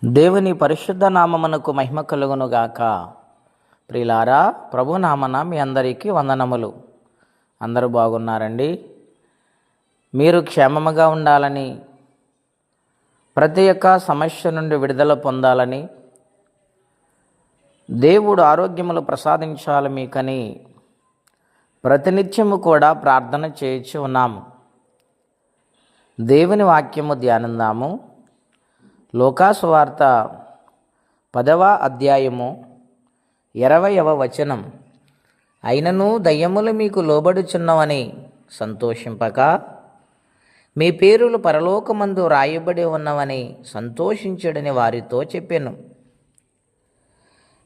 దేవుని పరిశుద్ధ నామమునకు మహిమ కలుగునుగాక. ప్రియులారా, ప్రభు నామన మీ అందరికీ వందనములు. అందరూ బాగున్నారండి? మీరు క్షేమముగా ఉండాలని, ప్రతి ఒక్క సమస్య నుండి విడుదల పొందాలని, దేవుడు ఆరోగ్యములు ప్రసాదించాలి మీకని ప్రతినిత్యము కూడా ప్రార్థన చేయించి ఉన్నాము. దేవుని వాక్యము ధ్యానిద్దాము. లూకాసు వార్త 10వ అధ్యాయము 20వ వచనం. అయినను దయ్యములు మీకు లోబడుచున్నవని సంతోషింపక మీ పేరులు పరలోకమందు రాయబడి ఉన్నవని సంతోషించుడని వారితో చెప్పాను.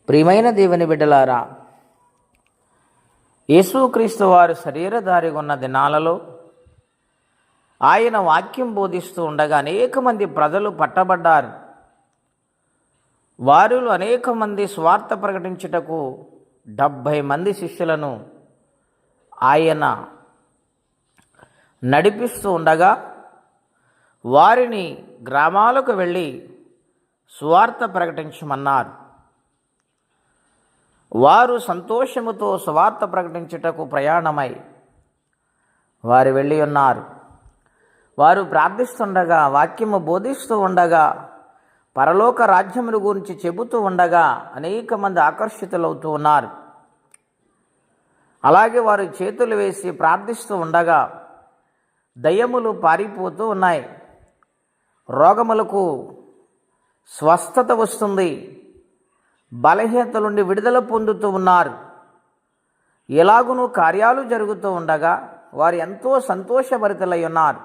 ప్రియమైన దేవుని బిడ్డలారా, యేసుక్రీస్తు వారు శరీరధారిగా ఉన్న దినాలలో ఆయన వాక్యం బోధిస్తూ ఉండగా అనేక మంది ప్రజలు పట్టబడ్డారు. వారిలో అనేక మంది స్వార్థ ప్రకటించుటకు 70 మంది శిష్యులను ఆయన నడిపిస్తూ ఉండగా వారిని గ్రామాలకు వెళ్ళి స్వార్థ ప్రకటించమన్నారు. వారు సంతోషముతో స్వార్థ ప్రకటించుటకు ప్రయాణమై వారు వెళ్ళి ఉన్నారు. వారు ప్రార్థిస్తుండగా, వాక్యము బోధిస్తూ ఉండగా, పరలోక రాజ్యముల గురించి చెబుతూ ఉండగా అనేక మంది ఆకర్షితులవుతూ ఉన్నారు. అలాగే వారు చేతులు వేసి ప్రార్థిస్తూ ఉండగా దయ్యములు పారిపోతూ ఉన్నాయి. రోగములకు స్వస్థత వస్తుంది. బలహీనత నుండి విడుదల పొందుతూ ఉన్నారు. ఎలాగునూ కార్యాలు జరుగుతూ ఉండగా వారు ఎంతో సంతోషభరితులై ఉన్నారు.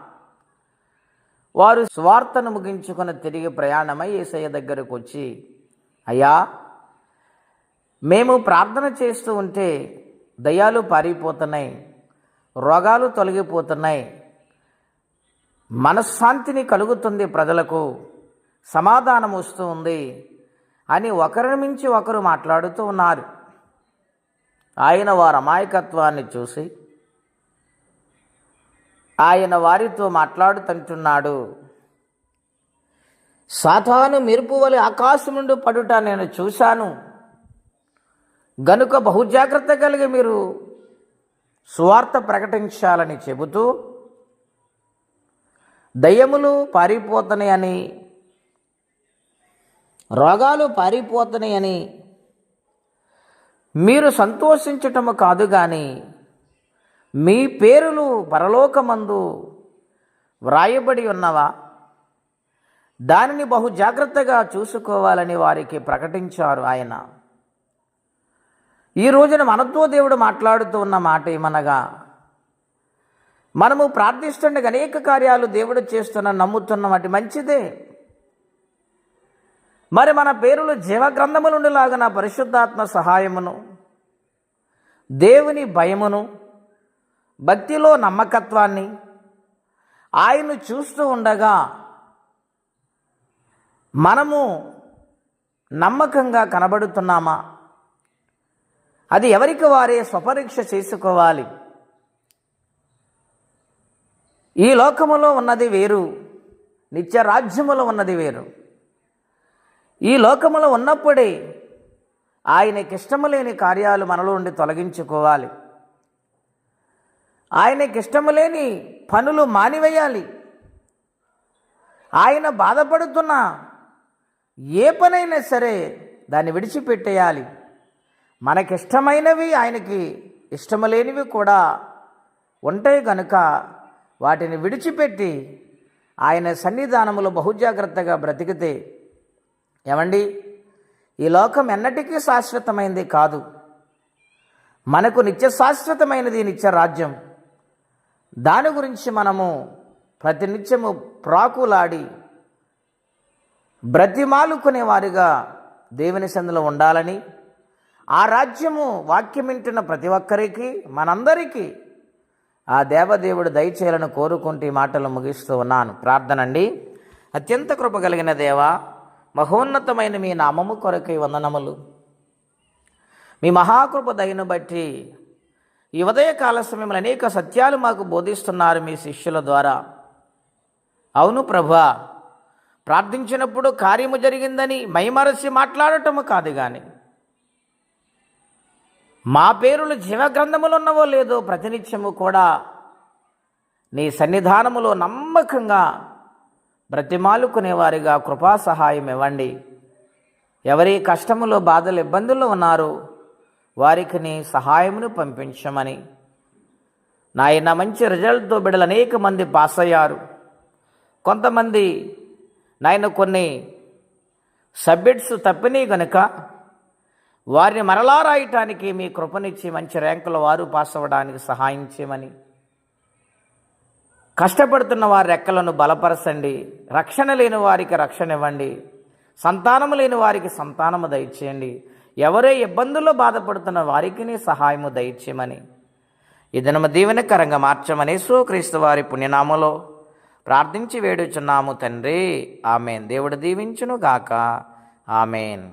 వారు స్వార్థను ముగించుకొని తిరిగి ప్రయాణమై యేసయ్య దగ్గరకు వచ్చి, అయ్యా, మేము ప్రార్థన చేస్తూ ఉంటే దయ్యాలు పారిపోతున్నాయి, రోగాలు తొలగిపోతున్నాయి, మనశ్శాంతిని కలుగుతుంది, ప్రజలకు సమాధానం వస్తూ ఉంది అని ఒకరిని మించి ఒకరు మాట్లాడుతూ ఉన్నారు. ఆయన వారి అమాయకత్వాన్ని చూసి ఆయన వారితో మాట్లాడుతుంటున్నాడు. సాతాను మెరుపు వలె ఆకాశం నుండి పడుట నేను చూశాను గనుక బహుజాగ్రత్త కలిగి మీరు సువార్త ప్రకటించాలని చెబుతూ దయ్యములు పారిపోతున్నాయని, రోగాలు పారిపోతున్నాయని మీరు సంతోషించటము కాదు కానీ మీ పేరులు పరలోకమందు వ్రాయబడి ఉన్నవా, దానిని బహు జాగ్రత్తగా చూసుకోవాలని వారికి ప్రకటించారు ఆయన. ఈ రోజున మనతో దేవుడు మాట్లాడుతూ ఉన్న మాట ఏమనగా, మనము ప్రార్థిస్తుండగా అనేక కార్యాలు దేవుడు చేస్తున్న నమ్ముతున్న వాటి మంచిదే. మరి మన పేరులు జీవగ్రంథము నుండి లాగిన పరిశుద్ధాత్మ సహాయమును, దేవుని భయమును, భక్తిలో నమ్మకత్వాన్ని ఆయన్ను చూస్తూ ఉండగా మనము నమ్మకంగా కనబడుతున్నామా? అది ఎవరికి వారే స్వపరీక్ష చేసుకోవాలి. ఈ లోకములో ఉన్నది వేరు, నిత్య రాజ్యములో ఉన్నది వేరు. ఈ లోకములో ఉన్నప్పుడే ఆయనకి ఇష్టము లేని కార్యాలు మనలో నుండి తొలగించుకోవాలి. ఆయనకి ఇష్టము లేని పనులు మానివేయాలి. ఆయన బాధపడుతున్న ఏ పనైనా సరే దాన్ని విడిచిపెట్టేయాలి. మనకిష్టమైనవి ఆయనకి ఇష్టము లేనివి కూడా ఉంటాయి కనుక వాటిని విడిచిపెట్టి ఆయన సన్నిధానములో బహుజాగ్రత్తగా బ్రతికితే, ఏమండి, ఈ లోకం ఎన్నటికీ శాశ్వతమైనది కాదు. మనకు నిత్య శాశ్వతమైనది నిత్య రాజ్యం. దాని గురించి మనము ప్రతినిత్యము ప్రాకులాడి బ్రతిమాలుకునే వారిగా దేవుని సన్నిధిలో ఉండాలని, ఆ రాజ్యము వాక్యం వింటున్న ప్రతి ఒక్కరికి, మనందరికీ ఆ దేవదేవుడు దయచేయాలని కోరుకుంటూ ఈ మాటలు ముగిస్తూ ఉన్నాను. ప్రార్థనండి. అత్యంత కృప కలిగిన దేవా, మహోన్నతమైన మీ నామము కొరకై వందనములు. మీ మహాకృప దయను బట్టి ఈ ఉదయకాల సమయంలో అనేక సత్యాలు మాకు బోధిస్తున్నారు మీ శిష్యుల ద్వారా. అవును ప్రభువా, ప్రార్థించినప్పుడు కార్యము జరిగిందని మైమరచి మాట్లాడటము కాదు కానీ మా పేరులు జీవగ్రంథములో ఉన్నవో లేదో ప్రతినిత్యము కూడా నీ సన్నిధానములో నమ్మకంగా బ్రతిమాలుకునేవారిగా కృపా సహాయం ఇవ్వండి. ఎవరి కష్టములో బాధలు ఇబ్బందుల్లో ఉన్నారో వారికి నీ సహాయమును పంపించమని. నాయన మంచి రిజల్ట్తో బిడ్డలు అనేక మంది పాస్ అయ్యారు. కొంతమంది నాయన కొన్ని సబ్జెక్ట్స్ తప్పినాయి గనుక వారిని మరలా రాయటానికి మీ కృపనిచ్చి మంచి ర్యాంకుల వారు పాస్ అవ్వడానికి సహాయం చేయమని. కష్టపడుతున్న వారి రెక్కలను బలపరచండి. రక్షణ లేని వారికి రక్షణ ఇవ్వండి. సంతానము లేని వారికి సంతానము దయచేయండి. ఎవరే ఇబ్బందుల్లో బాధపడుతున్న వారికి నీ సహాయము దయచేయమని ఈ దినము దీవెనకరంగా మార్చమని యేసుక్రీస్తు వారి పుణ్యనామములో ప్రార్థించి వేడుచున్నాము తండ్రి. ఆమెన్. దేవుడు దీవించును గాక. ఆమెన్.